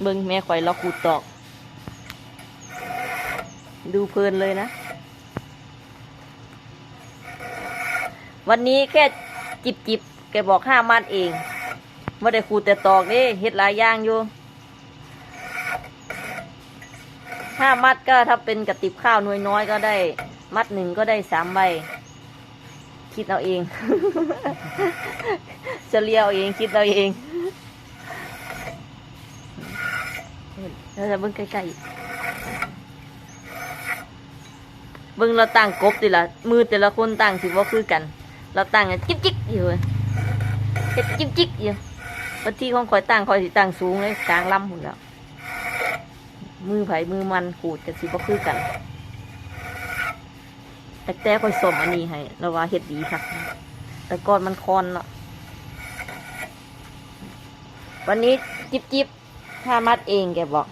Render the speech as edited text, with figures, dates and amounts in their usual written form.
เบิ่งแม่ข่อยเราขูดตอกดูเพลินเลยนะวันนี้แค่จิบแกบอก5 มัดเองไม่ได้ขูดแต่ตอกนี่เฮ็ดหลายอย่างอยู่5 มัดก็ถ้าเป็นกระติบข้าวน้อยๆก็ได้มัด1ก็ได้3 ใบคิดเอาเอง จะเลี้ยวเองคิดเอาเองเราจะเบิ่งใกล้ๆเบิ่งเราตั้งกบดิล่ะมือแต่ละคนตั้งสิว่าคือกันเราตั้งจิ๊กอยู่เฮ็ดจิ๊กอยู่บางทีของข่อยตั้งข่อยสิตั้งสูงเลยกลางลำหุ่นแล้วมือไผมือมันขูดกันสิว่าคือกันแต่ข่อยสมอันนี้ให้เราว่าเฮ็ดดีค่ะแต่ก่อนมันคอนเนาะวันนี้จิบ5 มัดเองแกบอก